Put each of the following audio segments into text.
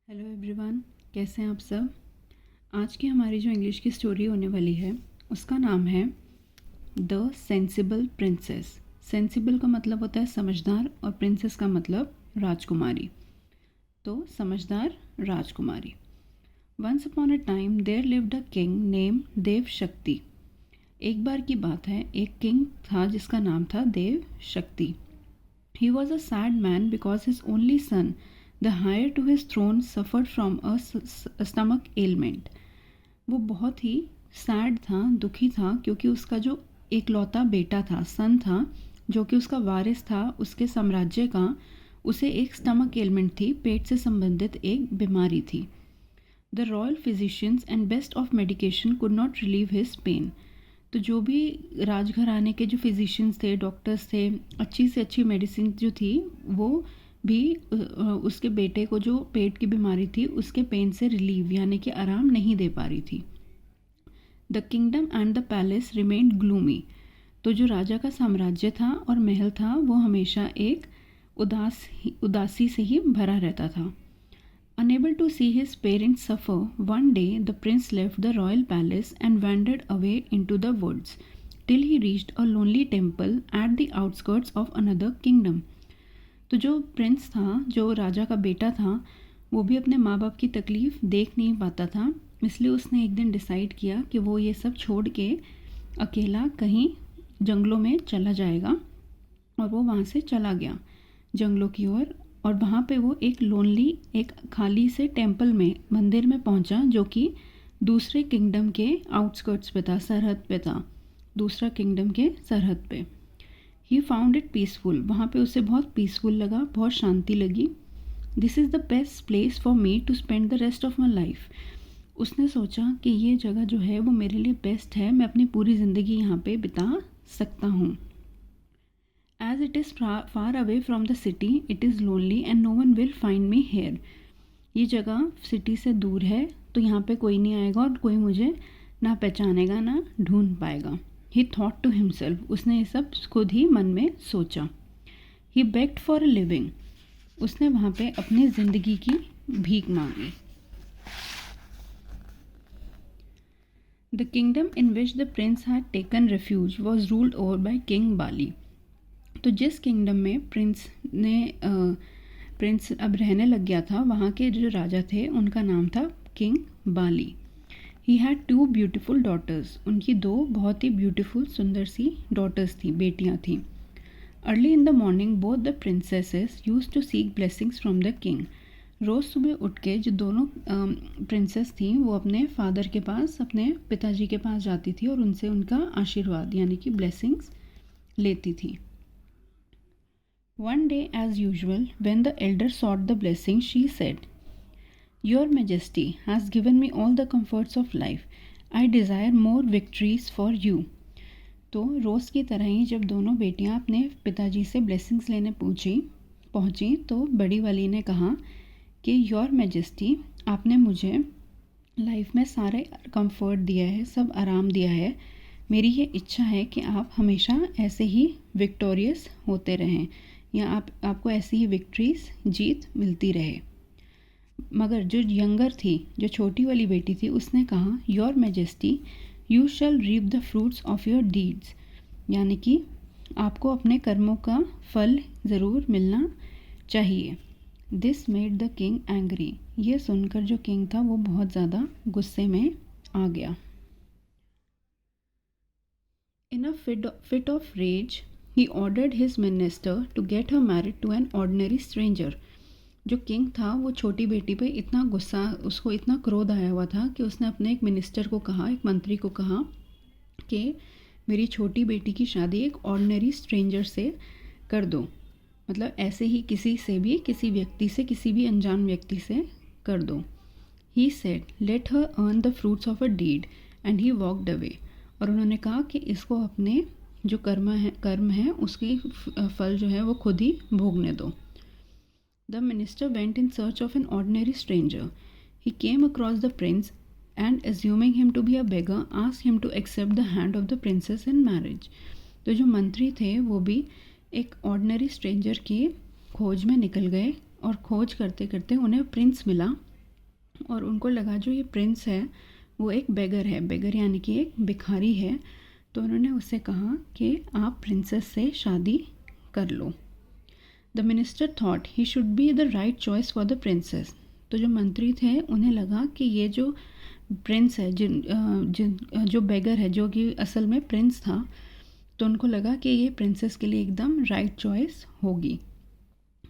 Hello everyone, कैसे हैं आप सब। आज की हमारी जो इंग्लिश की स्टोरी होने वाली है उसका नाम है द सेंसिबल प्रिंसेस। सेंसिबल का मतलब होता है समझदार और प्रिंसेस का मतलब राजकुमारी। तो समझदार राजकुमारी। Once upon a time there lived a king name Dev Shakti. एक बार की बात है, एक किंग था जिसका नाम था देव शक्ति। He was a sad man because his only son, the heir to his throne, suffered from a stomach ailment. वो बहुत ही सैड था, दुखी था, क्योंकि उसका जो एकलौता बेटा था, सन था, जो कि उसका वारिस था उसके साम्राज्य का, उसे एक स्टमक एलमेंट थी, पेट से संबंधित एक बीमारी थी। The royal physicians and best of medication could not relieve his pain. तो जो भी राजघराने के जो फिजिशियंस थे, डॉक्टर्स थे, अच्छी से अच्छी मेडिसिन जो थी वो भी उसके बेटे को जो पेट की बीमारी थी उसके पेन से रिलीव यानी कि आराम नहीं दे पा रही थी। The kingdom and the palace remained gloomy. तो जो राजा का साम्राज्य था और महल था वो हमेशा एक उदासी से ही भरा रहता था। Unable to see his parents suffer, one day the prince left the royal palace and wandered away into the woods till he reached a lonely temple at the outskirts of another kingdom. तो जो Prince था, जो राजा का बेटा था, वो भी अपने माँ बाप की तकलीफ़ देख नहीं पाता था, इसलिए उसने एक दिन डिसाइड किया कि वो ये सब छोड़ के अकेला कहीं जंगलों में चला जाएगा। और वो वहाँ से चला गया जंगलों की ओर, और वहाँ पे वो एक लोनली, एक खाली से टेम्पल में, मंदिर में पहुँचा, जो कि दूसरे किंगडम के आउटस्कर्ट्स पे था, सरहद पे था, दूसरा किंगडम के सरहद पे। He found it peaceful. वहाँ पे उसे बहुत पीसफुल लगा, बहुत शांति लगी। This is the best place for me to spend the rest of my life. उसने सोचा कि ये जगह जो है वो मेरे लिए बेस्ट है, मैं अपनी पूरी ज़िंदगी यहाँ पे बिता सकता हूँ। As it is far away from the city, it is lonely and no one will find me here. ये जगह सिटी से दूर है, तो यहाँ पे कोई नहीं आएगा और कोई मुझे ना पहचानेगा ना ढूंढ पाएगा। He thought to himself, उसने ये सब खुद ही मन में सोचा। He begged for a living. उसने वहाँ पे अपनी ज़िंदगी की भीख मांगी। The kingdom in which the prince had taken refuge was ruled over by King Bali. तो जिस किंगडम में प्रिंस अब रहने लग गया था, वहाँ के जो राजा थे उनका नाम था king Bali. He had 2 beautiful daughters. उनकी 2 बहुत ही ब्यूटीफुल, सुंदर सी डॉटर्स थी, बेटियाँ थीं। Early in the morning both the princesses use to seek blessings from the king. रोज़ सुबह उठ के जो दोनों प्रिंसेस थीं वो अपने फादर के पास, अपने पिताजी के पास जाती थी और उनसे उनका आशीर्वाद यानी कि ब्लेसिंग्स लेती थी। One day, as usual, when the elder sought the blessing, she said, Your Majesty has given me all the comforts of life. I desire more victories for you. तो रोज़ की तरह ही जब दोनों बेटियां अपने पिताजी से ब्लेसिंग्स लेने पहुंची तो बड़ी वाली ने कहा कि योर मैजेस्टी, आपने मुझे लाइफ में सारे कंफर्ट दिया है, सब आराम दिया है। मेरी ये इच्छा है कि आप हमेशा ऐसे ही विक्टोरियस होते रहें, या आपको ऐसी ही विक्ट्रीज, जीत मिलती रहे। मगर जो यंगर थी, जो छोटी वाली बेटी थी, उसने कहा, your majesty, you shall reap the fruits of your deeds. यानी कि आपको अपने कर्मों का फल ज़रूर मिलना चाहिए। This made the king angry. ये सुनकर जो किंग था वो बहुत ज़्यादा गुस्से में आ गया। In a fit of rage He ordered his minister to get her married to an ordinary stranger. जो किंग था वो छोटी बेटी पे इतना गुस्सा, उसको इतना क्रोध आया हुआ था कि उसने अपने एक मिनिस्टर को कहा, एक मंत्री को कहा कि मेरी छोटी बेटी की शादी एक ऑर्डिनरी स्ट्रेंजर से कर दो। मतलब ऐसे ही किसी से भी, किसी व्यक्ति से, किसी भी अनजान व्यक्ति से कर दो। He said, let her earn the fruits of her deed, and he walked away. और उन्होंने कहा कि इसको अपने जो कर्म है उसके फल जो है वो खुद ही भोगने दो। The minister went in search of an ordinary stranger. He came across the prince and assuming him to be a beggar asked him to accept the hand of the princess in marriage. तो जो मंत्री थे वो भी एक ordinary stranger की खोज में निकल गए, और खोज करते करते उन्हें प्रिंस मिला, और उनको लगा जो ये प्रिंस है वो एक बेगर है, बेगर यानी कि एक भिखारी है। तो उन्होंने उससे कहा कि आप प्रिंसेस से शादी कर लो। The minister thought he should be the right choice for the princess. तो जो मंत्री थे उन्हें लगा कि ये जो प्रिंस है, जो बेगर है, जो कि असल में प्रिंस था, तो उनको लगा कि ये प्रिंसेस के लिए एकदम राइट चॉइस होगी।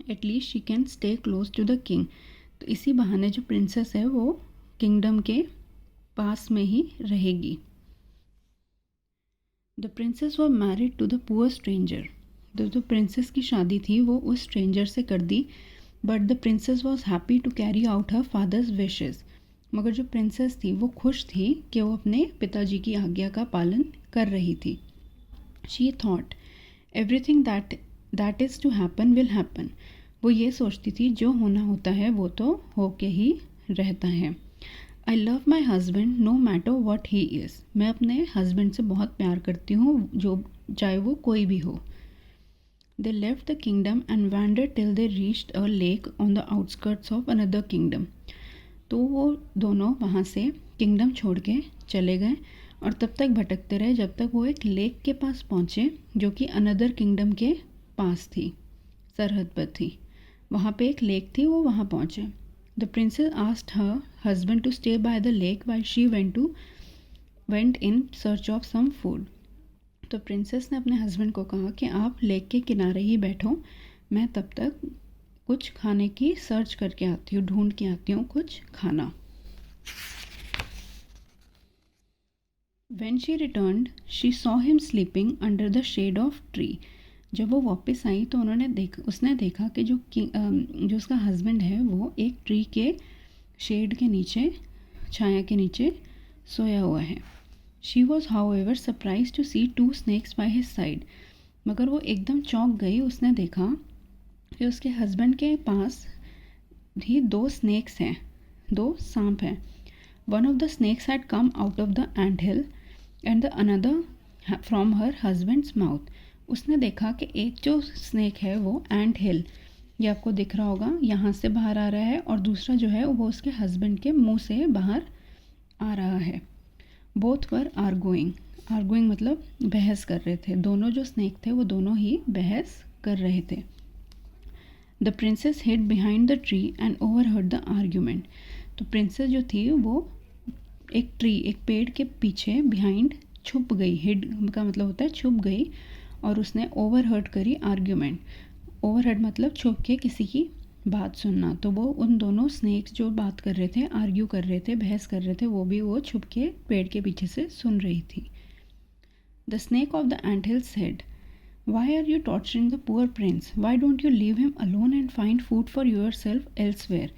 At least she can stay close to the king. तो इसी बहाने जो प्रिंसेस है वो किंगडम के पास में ही रहेगी। The princess were married to the poor stranger. तो जो प्रिंसेस की शादी थी वो उस स्ट्रेंजर से कर दी। But the princess was happy to carry out her father's wishes. मगर जो प्रिंसेस थी वो खुश थी कि वो अपने पिताजी की आज्ञा का पालन कर रही थी। She thought everything that is to happen will happen. वो ये सोचती थी जो होना होता है वो तो होके ही रहता है। I love my husband no matter what he is. मैं अपने हस्बैंड से बहुत प्यार करती हूँ, जो चाहे वो कोई भी हो। They left the kingdom and wander till they reached a lake on the outskirts of another kingdom. तो वो दोनों वहाँ से किंगडम छोड़ के चले गए और तब तक भटकते रहे जब तक वो एक लेक के पास पहुँचे जो कि अनदर किंगडम के पास थी, सरहद पर थी। वहाँ पे एक लेक थी, वो वहाँ पहुँचे। The princess asked her husband to stay by the lake while she went in search of some food. तो प्रिंसेस ने अपने हस्बैंड को कहा कि आप लेक के किनारे ही बैठो, मैं तब तक कुछ खाने की सर्च करके आती हूँ, ढूंढ के आती हूँ कुछ खाना। When she returned, she saw him sleeping under the shade of tree. जब वो वापस आई तो उसने देखा कि जो उसका हस्बैंड है वो एक ट्री के शेड के नीचे, छाया के नीचे सोया हुआ है। She was however surprise to see 2 snakes by his side. मगर वो एकदम चौंक गई, उसने देखा कि उसके हस्बैंड के पास भी 2 snakes हैं, 2 सांप हैं। One of the snakes had come out of the ant hill and the another from her husband's mouth. उसने देखा कि एक जो स्नेक है वो एंट हिल, ये आपको दिख रहा होगा, यहाँ से बाहर आ रहा है, और दूसरा जो है वो उसके हस्बैंड के मुंह से बाहर आ रहा है। बोथ वर आर्गोइंग मतलब बहस कर रहे थे। दोनों जो स्नेक थे वो दोनों ही बहस कर रहे थे। The princess hid behind the tree and overheard the argument. तो प्रिंसेस जो थी वो एक पेड़ के पीछे बिहाइंड छुप गई। हिड का मतलब होता है छुप गई, और उसने ओवरहर्ड करी आर्ग्यूमेंट। ओवरहर्ड मतलब छुप के किसी की बात सुनना। तो वो उन दोनों स्नेक्स जो बात कर रहे थे, आर्ग्यू कर रहे थे, बहस कर रहे थे, वो छुप के पेड़ के पीछे से सुन रही थी। The snake of the anthill said, why are you torturing the poor prince, why don't you leave him alone and find food for yourself elsewhere.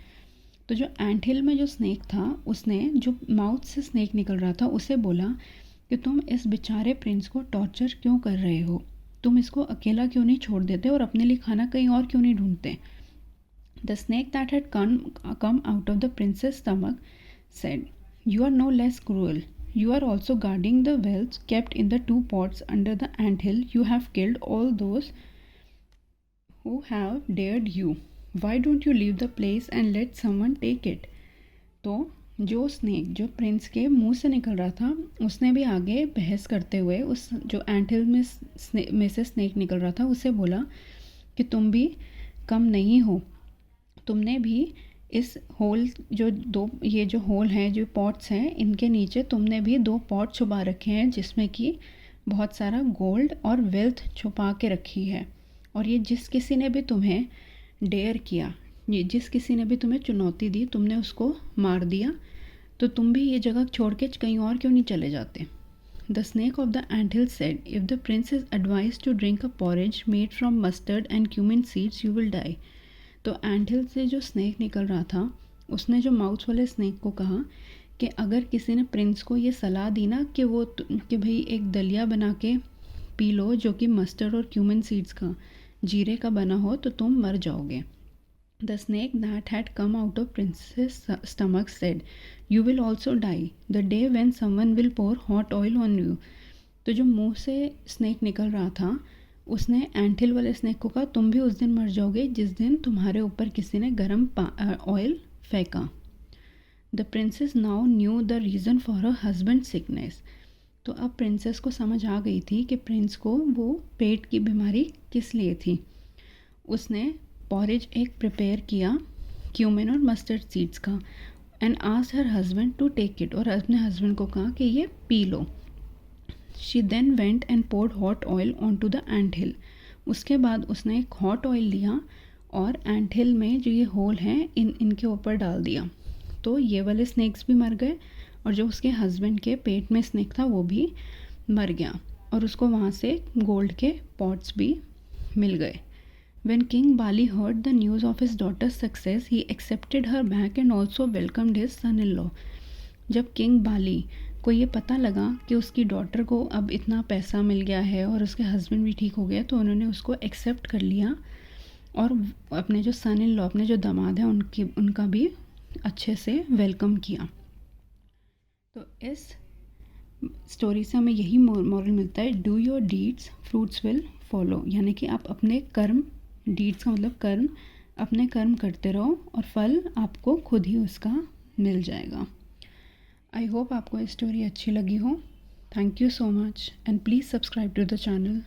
तो जो एंटहिल में जो स्नेक था उसने, जो माउथ से स्नेक निकल रहा था, उसे बोला कि तुम इस बेचारे प्रिंस को टॉर्चर क्यों कर रहे हो, तुम इसको अकेला क्यों नहीं छोड़ देते और अपने लिए खाना कहीं और क्यों नहीं ढूंढते। The snake that had come out of the princess stomach said, you are no less cruel, you are also guarding the whelps kept in the 2 pots under the anthill. You have killed all those who have dared you. Why don't you leave the place and let someone take it? तो जो snake जो Prince के मुंह से निकल रहा था उसने भी आगे बहस करते हुए उस जो एंटहिल में से स्नेक निकल रहा था उसे बोला कि तुम भी कम नहीं हो, तुमने भी इस होल ये जो होल हैं, जो पॉट्स हैं, इनके नीचे तुमने भी 2 पॉट छुपा रखे हैं जिसमें कि बहुत सारा गोल्ड और वेल्थ छुपा के रखी है। और ये जिस किसी ने भी तुम्हें डेयर किया, ये जिस किसी ने भी तुम्हें चुनौती दी, तुमने उसको मार दिया, तो तुम भी ये जगह छोड़ के कहीं और क्यों नहीं चले जाते। The snake of the anthill said, if the prince is advise to drink a porridge made from mustard and cumin seeds you will die. तो एंटहिल से जो स्नेक निकल रहा था उसने जो माउथ वाले स्नेक को कहा कि अगर किसी ने प्रिंस को ये सलाह दी ना कि भाई एक दलिया बना के पी लो जो कि मस्टर्ड और क्यूमिन सीड्स का, जीरे का बना हो, तो तुम मर जाओगे। The snake that had come out of princess stomach said, you will also die the day when someone will pour hot oil on you. तो जो मुंह से स्नेक निकल रहा था उसने एंटहिल वाले स्नेक को कहा, तुम भी उस दिन मर जाओगे जिस दिन तुम्हारे ऊपर किसी ने गर्म ऑयल फेंका। The princess now new the reason for her husband sickness. तो अब प्रिंसेस को समझ आ गई थी कि प्रिंस को वो पेट की बीमारी किस लिए थी। उसने पॉरेज एक प्रिपेयर किया क्यूमिन और मस्टर्ड सीड्स का and asked her husband to take it, और अपने हस्बैंड को कहा कि ये पी लो। She then went and poured hot oil onto the एंट हिल। उसके बाद उसने एक हॉट ऑयल लिया और एंट हिल में जो ये होल हैं इनके ऊपर डाल दिया। तो ये वाले स्नेक्स भी मर गए और जो उसके हस्बैंड के पेट में स्नेक था वो भी मर गया, और उसको वहाँ से गोल्ड के पॉट्स भी मिल गए। When King Bali heard the news of his daughter's success, he accepted her back and also welcomed his son-in-law. जब किंग बाली को ये पता लगा कि उसकी डॉटर को अब इतना पैसा मिल गया है और उसके हस्बैंड भी ठीक हो गया, तो उन्होंने उसको एक्सेप्ट कर लिया और अपने जो सन इन लॉ, अपने जो दामाद हैं उनका भी अच्छे से वेलकम किया। तो इस स्टोरी से हमें यही मॉरल मिलता है, do your deeds fruits will follow, यानी कि आप अपने कर्म, डीड्स का मतलब कर्म, अपने कर्म करते रहो और फल आपको खुद ही उसका मिल जाएगा। आई होप आपको ये स्टोरी अच्छी लगी हो। Thank you so much and please subscribe to the channel.